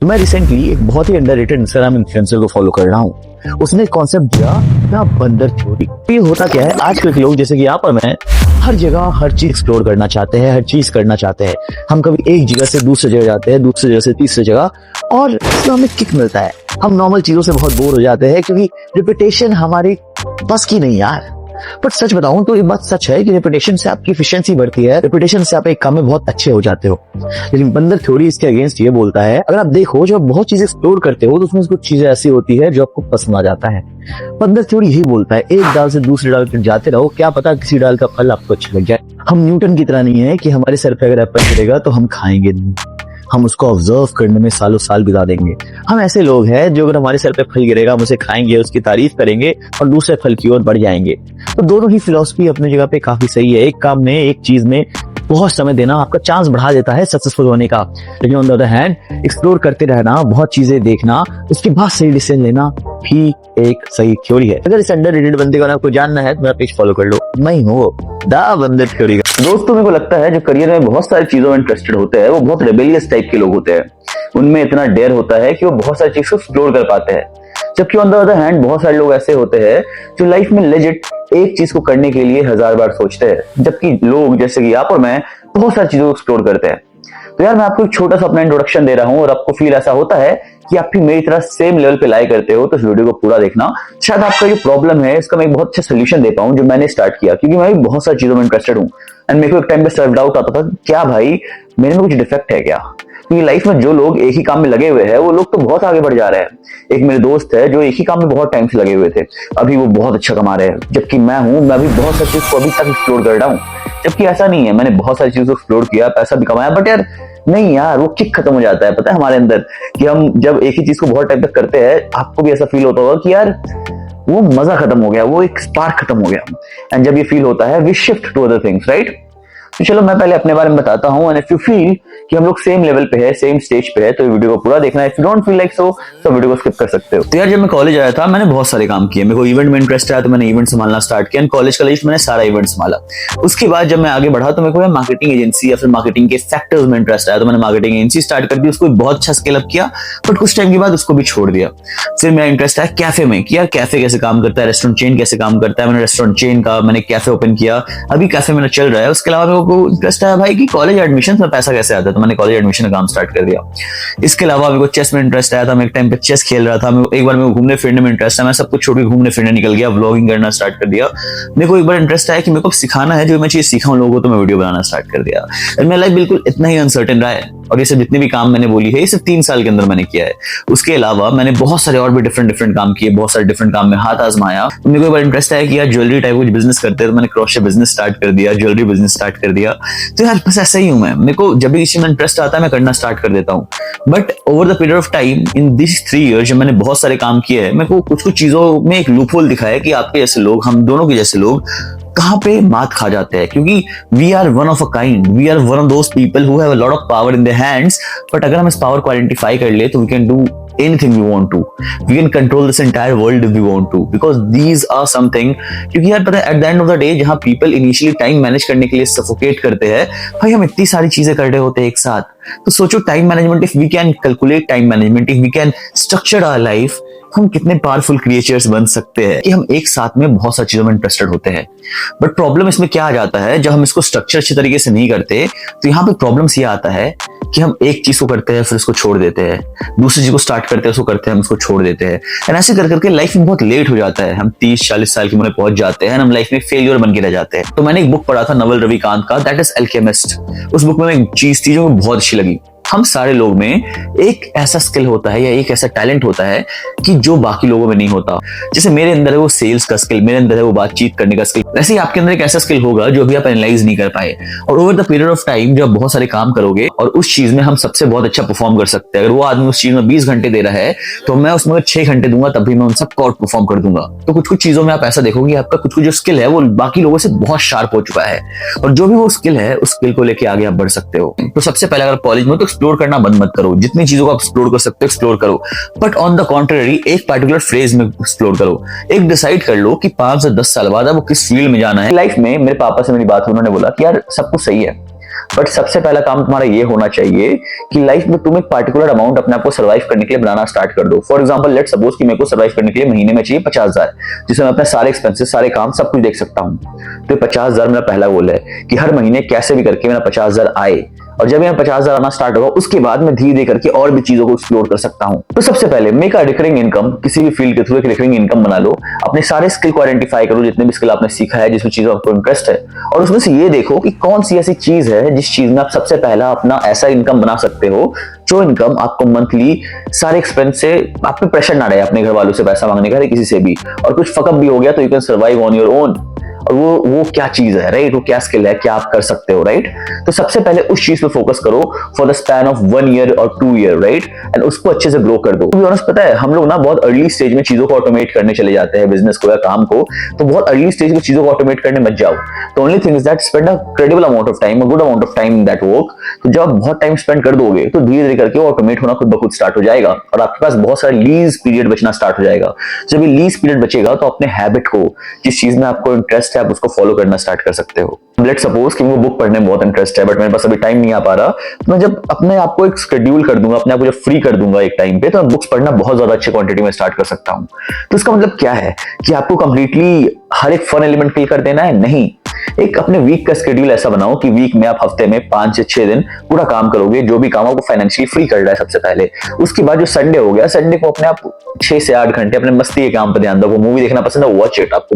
तो मैं रिसेंटली एक बहुत ही अंडररेटेड इंस्टाग्राम इन्फ्लुएंसर को फॉलो कर रहा हूँ। उसने एक कॉन्सेप्ट दिया ना, बंदर थ्योरी। ये होता क्या है, आजकल के लोग जैसे कि आप और मैं हर जगह हर चीज एक्सप्लोर करना चाहते हैं, हर चीज करना चाहते हैं। हम कभी एक जगह से दूसरी जगह जाते हैं, दूसरी जगह से तीसरी जगह, और इसमें हमें किक मिलता है। हम नॉर्मल चीजों से बहुत बोर हो जाते हैं क्योंकि रिपीटेशन हमारी बस की नहीं यार। बट सच बताऊं तो ये बात सच है कि रेपुटेशन से आपकी एफिशिएंसी बढ़ती है, रेपुटेशन से आप एक काम में बहुत अच्छे हो जाते हो। लेकिन बंदर थ्योरी इसके अगेंस्ट ये बोलता है, अगर आप देखो जब बहुत चीजें एक्सप्लोर करते हो तो उसमें कुछ चीजें ऐसी होती है जो आपको पसंद आ जाता है। बंदर थ्योरी यही बोलता है, एक डाल से दूसरे डाल तक जाते रहो, क्या पता किसी डाल का फल आपको अच्छा लग जाए। हम न्यूटन की तरह नहीं है कि हमारे सर पे अगर एप्पल गिरेगा तो हम खाएंगे नहीं, हम उसको ऑब्जर्व करने में सालों साल बिता देंगे। हम ऐसे लोग हैं जो अगर हमारे सर पे फल गिरेगा हम उसे खाएंगे, उसकी तारीफ करेंगे और दूसरे फल की ओर बढ़ जाएंगे। तो दोनों ही फिलॉसफी अपनी जगह पे काफी सही है। एक काम में, एक चीज में बहुत समय देना आपका चांस बढ़ा देता है सक्सेसफुल होने का। लेकिन on the other hand explore करते रहना, बहुत चीजें देखना, उसके बाद सही डिसीजन लेना भी एक सही थ्योरी है। अगर इस अंडररेटेड बंदे को आपको जानना है तो मेरा पेज फॉलो कर लो, मैं ही हूँ द बंदर थ्योरी का। दोस्तों, मेरे को लगता है जो करियर में बहुत सारी चीजों में इंटरेस्टेड होते हैं वो बहुत रेबेलियस टाइप के लोग होते हैं। उनमें इतना डेयर होता है कि वो बहुत सारी चीज को एक्सप्लोर कर पाते हैं। जबकि ऑन द अदर हैंड बहुत सारे लोग ऐसे होते हैं जो लाइफ में लेजिट एक चीज को करने के लिए 1000 बार सोचते हैं। जबकि लोग जैसे कि आप और मैं बहुत सारी चीजों को एक्सप्लोर करते हैं। तो यार मैं आपको एक छोटा सा अपना इंट्रोडक्शन दे रहा हूं और आपको फील ऐसा होता है कि आप भी मेरी तरह सेम लेवल पे लाई करते हो तो इस वीडियो को पूरा देखना। शायद आपका जो प्रॉब्लम है इसका मैं एक बहुत अच्छा सोल्यूशन दे पाऊं जो मैंने स्टार्ट किया, क्योंकि मैं भी बहुत सारी चीजों में इंटरेस्टेड हूं। एंड मेरे को एक टाइम पे सेल्फ डाउट आता था, क्या भाई मेरे में कुछ डिफेक्ट है क्या? क्योंकि लाइफ में जो लोग एक ही काम में लगे हुए हैं वो लोग तो बहुत आगे बढ़ जा रहे हैं। एक मेरे दोस्त है जो एक ही काम में बहुत टाइम से लगे हुए थे, अभी वो बहुत अच्छा कमा रहे हैं। जबकि मैं अभी बहुत सारी चीज को अभी तक एक्सप्लोर कर रहा हूँ। जबकि ऐसा नहीं है, मैंने बहुत सारी चीजों को एक्सप्लोर किया, पैसा भी कमाया, बट यार नहीं यार, वो किक खत्म हो जाता है। पता है हमारे अंदर कि हम जब एक ही चीज को बहुत टाइम तक करते हैं, आपको भी ऐसा फील होता होगा कि यार वो मजा खत्म हो गया, वो एक स्पार्क खत्म हो गया। एंड जब ये फील होता है we shift to other things, right? तो चलो मैं पहले अपने बारे में बताता हूँ। एंड इफ यू फील कि हम लोग सेम लेवल पे है, सेम स्टेज पे है, तो वीडियो को पूरा देखना है। If you don't feel like so तो वीडियो को स्किप कर सकते हो। तो यार जब मैं कॉलेज आया था मैंने बहुत सारे काम किए। मेरे को इवेंट में इंटरेस्ट आया तो मैंने इवेंट संभालना स्टार्ट किया। कॉलेज का लिस्ट मैंने सारा इवेंट संभाला। उसके बाद जब मैं आगे बढ़ा तो मेरे को मार्केटिंग एजेंसी या फिर मार्केटिंग के सेक्टर्स में इंटरेस्ट आया, तो मैंने मार्केटिंग एजेंसी स्टार्ट कर दी। उसको बहुत अच्छा स्केल अप किया, बट कुछ टाइम के बाद उसको भी छोड़ दिया। फिर मेरा इंटरेस्ट आया कैफे में कि यार कैफे कैसे काम करता है, रेस्टोरेंट चेन कैसे काम करता है। मैंने रेस्टोरेंट चेन का मैंने कैफे ओपन किया, अभी कैफे मेरा चल रहा है। उसके अलावा मेरे को इंटरेस्ट आया भाई कि कॉलेज एडमिशन में पैसा कैसे आता है, तो मैंने कॉलेज एडमिशन का काम स्टार्ट कर दिया। इसके अलावा मेरे को चेस में इंटरेस्ट आया था, मैं एक टाइम पे चेस खेल रहा था। एक बार मेरे को घूमने फिरने में इंटरेस्ट है, मैं सब कुछ छोड़ के घूमने फिरने निकल गया, व्लॉगिंग करना स्टार्ट कर दिया। मेरे को एक बार इंटरेस्ट आया कि मेरे को सिखाना है, जो मैं चीज सीखा हूं लोगों को, तो मैं वीडियो बनाना स्टार्ट कर दिया। और मेरा लाइफ बिल्कुल इतना ही अनसर्टेन रहा है। और ये सब जितने भी काम मैंने बोली है ये सिर्फ 3 साल के अंदर मैंने किया है। उसके अलावा मैंने बहुत सारे और भी डिफरेंट काम किए, बहुत सारे डिफरेंट काम में हाथ आजमाया। तो मेरे को एक बार इंटरेस्ट आया कि यार ज्वेलरी टाइप कुछ बिजनेस करते हैं, तो मैंने क्रोशे बिजनेस स्टार्ट कर दिया, ज्वेलरी बिजनेस स्टार्ट कर दिया। तो यार बस ऐसा ही हूं मैं। मेरे को जब भी किसी में इंटरेस्ट आता है मैं करना स्टार्ट कर देता हूँ। But over the period of time in this 3 years जब मैंने बहुत सारे काम किए हैं, मेरे को कुछ चीजों में एक लूप होल दिखा है कि आपके जैसे लोग, हम दोनों के जैसे लोग कहां पे मात खा जाते हैं। क्योंकि we are one of a kind, we are one of those people who have a lot of power in their hands. But अगर हम इस पावर को आइडेंटिफाई कर ले तो we can do anything we want to, we can control this entire world if we want to, because these are something। क्योंकि यार पता है at the end of the day जहां people initially टाइम मैनेज करने के लिए suffocate करते हैं, भाई हम इतनी सारी चीजें कर रहे होते हैं एक साथ। तो सोचो time management, if we can calculate time management, if we can structure our life, हम कितने पावरफुल क्रिएचर्स बन सकते हैं कि हम एक साथ में बहुत सारी चीजों में इंटरेस्टेड होते हैं। बट प्रॉब्लम इसमें क्या आ जाता है, जब हम इसको स्ट्रक्चर अच्छे तरीके से नहीं करते तो यहाँ पे प्रॉब्लम्स ये आता है कि हम एक चीज को करते हैं फिर उसको छोड़ देते हैं, दूसरी चीज को स्टार्ट करते हैं उसको करते हैं, हम उसको छोड़ देते हैं। एंड ऐसे कर करके लाइफ में बहुत लेट हो जाता है। हम 30-40 साल की उम्र में पहुंच जाते हैं, हम लाइफ में फेलियर बन के रह जाते हैं। तो मैंने एक बुक पढ़ा था नवल रविकांत का, दैट इज अल्केमिस्ट। उस बुक में एक चीज थी जो मुझे बहुत अच्छी लगी। हम सारे लोग में एक ऐसा स्किल होता है या एक ऐसा टैलेंट होता है कि जो बाकी लोगों में नहीं होता। जैसे मेरे अंदर है वो सेल्स का स्किल, मेरे अंदर है वो बातचीत करने का स्किल, वैसे ही आपके अंदर एक ऐसा स्किल होगा जो अभी आप एनालाइज नहीं कर पाए। और over the period of time जब बहुत सारे काम करोगे और उस चीज में हम सबसे बहुत अच्छा परफॉर्म कर सकते हैं। अगर वो आदमी उस चीज में 20 घंटे दे रहा है तो मैं उसमें अगर 6 घंटे दूंगा तब भी मैं उन सबको आउट परफॉर्म कर दूंगा। तो कुछ चीजों में आप ऐसा देखोगे आपका कुछ जो स्किल है वो बाकी लोगों से बहुत शार्प हो चुका है, और जो भी वो स्किल है उस स्किल को लेके आगे आप बढ़ सकते हो। तो सबसे पहले अगर कॉलेज में तो एक्सप्लोर करना बंद मत करो, जितनी चीजों को आप एक्सप्लोर कर सकते हो एक्सप्लोर करो। बट ऑन द कॉन्ट्ररी एक पर्टिकुलर फ्रेज में एक्सप्लोर करो। एक डिसाइड कर लो कि 5 से 10 साल बाद आपको किस फील्ड में जाना है। लाइफ में मेरे पापा से मेरी बात हुई, उन्होंने बोला कि यार सब कुछ सही है, बट सबसे पहला काम तुम्हारा ये होना चाहिए कि लाइफ में तुम एक पार्टिकुलर अमाउंट अपने आप को सर्वाइव करने के लिए बनाना स्टार्ट कर दो। फॉर एग्जाम्पल लेट सपोज कि मेरे को सर्वाइव करने के लिए महीने में चाहिए 50,000, जिसमें मैं अपने सारे एक्सपेंसेस, सारे काम, सब कुछ देख सकता हूँ। तो 50,000 मेरा पहला गोल है कि हर महीने कैसे भी करके मेरा 50,000 आए, और जब यहाँ 50,000 आना स्टार्ट होगा उसके बाद मैं धीरे धीरे करके और भी चीजों को एक्सप्लोर कर सकता हूँ। तो सबसे पहले मेक अ रिकरिंग इनकम, किसी भी फील्ड के थ्रू एक रिकरिंग इनकम बना लो। अपने सारे स्किल को आइडेंटिफाई करो, जितने भी स्किल आपने सीखा है, जिसमें चीजों आपको इंटरेस्ट है, और उसमें से ये देखो कि कौन सी ऐसी चीज है जिस चीज में आप सबसे पहला अपना ऐसा इनकम बना सकते हो जो इनकम आपको मंथली सारे एक्सपेंस से, आप पे प्रेशर ना रहे अपने घर वालों से पैसा मांगने का, किसी से भी, और कुछ फकअप भी हो गया तो you can survive on your own. और वो क्या चीज है, राइट? वो क्या स्किल है, क्या आप कर सकते हो, राइट? तो सबसे पहले उस चीज पे फोकस करो for the span of 1 year और 2 ईयर, राइट? एंड उसको अच्छे से ग्रो कर दो। तो ऑनेस्ट पता है, हम लोग ना बहुत अर्ली स्टेज में चीजों को ऑटोमेट करने चले जाते हैं, बिजनेस को या काम को। तो बहुत अर्ली स्टेज में चीजों को ऑटोमेट करने मत जाओ। तो only thing is that spend a credible amount of time, a good amount of time in that work. तो जब आप बहुत टाइम स्पेंड कर दोगे तो धीरे धीरे करके वो ऑटोमेट होना खुद ब खुद स्टार्ट हो जाएगा, और आपके पास बहुत सारा लीज पीरियड बचना स्टार्ट हो जाएगा। जब ये लीज पीरियड बचेगा तो अपने हैबिट को, जिस चीज में आपको इंटरेस्ट है, आप उसको फॉलो करना स्टार्ट कर सकते हो। लेट्स सपोज कि मुझे बुक पढ़ने में बहुत इंटरेस्ट है, बट मेरे पास अभी टाइम नहीं आ पा रहा। तो मैं जब अपने आप को एक शेड्यूल कर दूंगा, अपने आप को जब फ्री कर दूंगा एक टाइम पे, तो मैं बुक्स पढ़ना बहुत ज्यादा अच्छी क्वांटिटी में स्टार्ट कर सकता हूँ। तो इसका मतलब क्या है कि आपको कंप्लीटली हर एक फन एलिमेंट किल कर देना है? नहीं। एक अपने वीक का शेड्यूल ऐसा बनाओ कि वीक में आप हफ्ते में 5 से 6 दिन पूरा काम करोगे, जो भी काम आपको फाइनेंशियली फ्री कर रहा है सबसे पहले। उसके बाद जो संडे हो गया, संडे को अपने आप 6 से 8 घंटे अपने मस्ती के काम पर ध्यान दो। मूवी देखना पसंद है, वॉच इट। आपको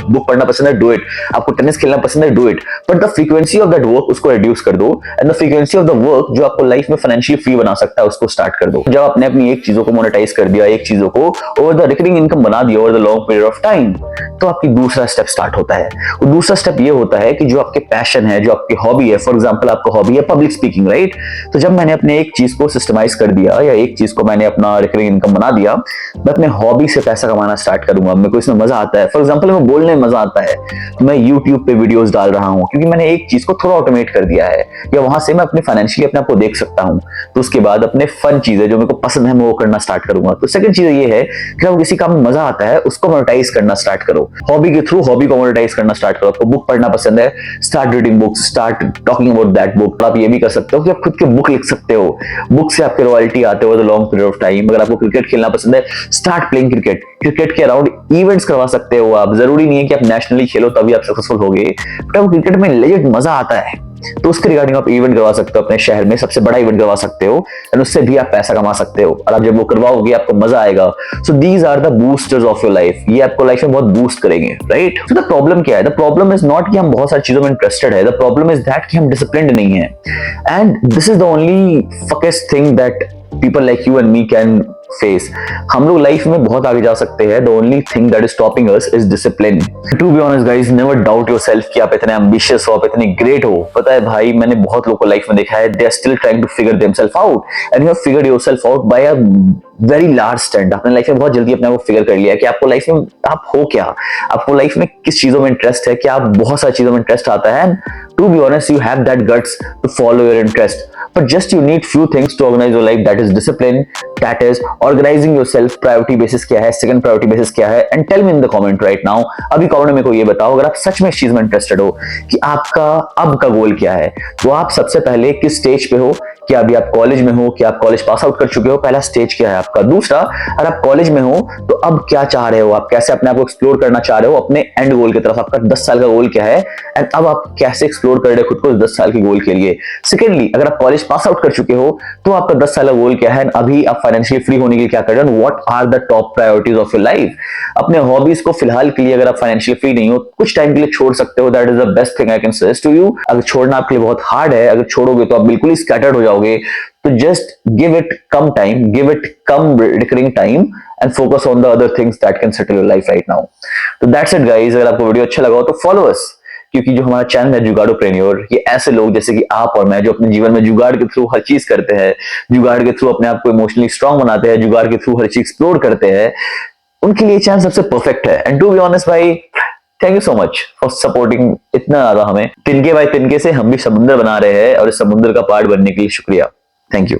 बुक पढ़ना पसंद है, डू इट। आपको टेनिस खेलना पसंद है, do it. But the frequency of that work, उसको रिड्यूस कर दो, and the frequency of the work जो आपको लाइफ में फाइनेंशियली फ्री बना सकता है, उसको स्टार्ट कर दो। जब आपने अपनी एक चीजों को मोनेटाइज कर दिया, एक चीजों को ओवर द रिकरिंग इनकम बना दिया over the long period of time, तो आपकी दूसरा स्टेप स्टार्ट होता है। वो दूसरा स्टेप ये होता है कि जो आपके पैशन है, जो आपकी हॉबी है, फॉर एग्जांपल आपका हॉबी है पब्लिक स्पीकिंग, राइट? तो जब मैंने अपने एक चीज को सिस्टमाइज कर दिया, या एक चीज को मैंने अपना रिकरिंग इनकम बना दिया, मैं अपने हॉबी से पैसा कमाना स्टार्ट करूंगा। मेरे को इसमें मजा आता है। फॉर एग्जांपल मैं बोलने में मजा आता है, तो मैं यूट्यूब पे वीडियोस डाल रहा हूं क्योंकि मैंने एक चीज को थोड़ा ऑटोमेट कर दिया है, या वहां से मैं अपने फाइनेंशियली अपने आप को देख सकता हूं। तो उसके बाद अपने फन चीजें जो मेरे को पसंद है, मैं वो करना स्टार्ट करूंगा। तो सेकंड चीज ये है कि जब किसी काम में मजा आता है, उसको मोनेटाइज करना स्टार्ट करो। हॉबी के थ्रू हॉबी को मोनेटाइज करना स्टार्ट करो। आपको बुक पढ़ना पसंद है, start reading books, start talking about that book. आप ये भी कर सकते हो कि आप खुद के बुक लिख सकते हो। बुक से आपके रॉयल्टी आते हो the long period of time. अगर आपको क्रिकेट खेलना पसंद है, स्टार्ट प्लेइंग क्रिकेट। क्रिकेट के अराउंड इवेंट्स करवा सकते हो आप। जरूरी नहीं है कि आप नेशनली खेलो तभी आप सक्सेसफुल होगे, बट आपको क्रिकेट में लेजेंड मजा आता है तो उसके रिगार्डिंग आप इवेंट करवा सकते हो। अपने शहर में सबसे बड़ा इवेंट करवा सकते हो, एंड उससे भी आप पैसा कमा सकते हो। और आप जब वो करवाओगे आपको मजा आएगा। So these are the boosters of your life. ये आपको लाइफ में बहुत बूस्ट करेंगे, राइट? सो द प्रॉब्लम क्या है? द प्रॉब्लम इज नॉट कि हम बहुत सारी चीजों में इंटरेस्टेड है। द प्रॉब्लम इज दैट कि हम डिसिप्लिन्ड नहीं है। And this is the only fakest thing that people like you and me can face। हम लोग लाइफ में बहुत आगे जा सकते हैं। The only thing that is stopping us is discipline। To be honest guys, never doubt yourself कि आप इतने ambitious हो, आप इतने great हो। पता है भाई, मैंने बहुत लोगों को लाइफ में देखा है, they are still trying to figure themselves out, and you have figured yourself out by a very large extent। आपने लाइफ में बहुत जल्दी अपने आप को फिगर कर लिया कि आपको लाइफ में आप हो क्या, आपको लाइफ में किस चीजों में इंटरेस्ट है, कि आप बहुत सारी चीजों में इंटरेस्ट आता है। To be honest, you have that guts to follow your interest, but just you need few things to organize your life। That is discipline, that is organizing yourself। priority basis क्या है, second priority basis क्या है, and tell me in the comment right now। अभी comment में मेरे को ये बताओ, अगर आप सच में इस चीज में इंटरेस्टेड हो कि आपका अब का गोल क्या है, तो आप सबसे पहले किस स्टेज पे हो, कि अभी आप कॉलेज में हो, कि आप कॉलेज पास आउट कर चुके हो, पहला स्टेज क्या है आपका। दूसरा, अगर आप कॉलेज में हो तो अब क्या चाह रहे हो, आप कैसे अपने आप को एक्सप्लोर करना चाह रहे हो अपने एंड गोल की तरफ। आपका 10 साल का गोल क्या है, एंड अब आप कैसे एक्सप्लोर कर रहे हो खुद को 10 साल के गोल के लिए। सेकेंडली, अगर आप कॉलेज पास आउट कर चुके हो तो आपका 10 साल का गोल क्या है, अभी आप फाइनेंशियली फ्री होने के लिए क्या कर रहे हो, what are the top priorities of your life. अपने हॉबीज को फिलहाल के लिए, अगर आप फाइनेंशियली फ्री नहीं हो, कुछ टाइम के लिए छोड़ सकते हो। That is the best thing I can suggest to you. अगर छोड़ना आपके लिए बहुत हार्ड है, अगर छोड़ोगे तो आप बिल्कुल ही स्कैटर्ड हो जाओगे। तो just give it come time, give it come recurring time, and focus on the other things that can settle your life right now। तो that's it guys। अगर आपको वीडियो अच्छा लगा हो तो follow us, क्योंकि जो हमारा चैनल है जुगाड़ोप्रेन्योर, ये ऐसे लोग जैसे कि आप और मैं जो अपने जीवन में जुगाड़ के थ्रू हर चीज करते हैं, जुगाड़ के थ्रू अपने आप को इमोशनली स्ट्रांग बनाते हैं, जुगाड़ के थ्रू हर चीज एक्सप्लोर करते हैं, उनके लिए चैनल सबसे परफेक्ट है। एंड टू बी ऑनेस्ट भाई, thank you so much for supporting इतना ज्यादा हमें। तिनके बाय तिनके से हम भी समुद्र बना रहे हैं, और इस समुद्र का पार्ट बनने के लिए शुक्रिया। Thank you.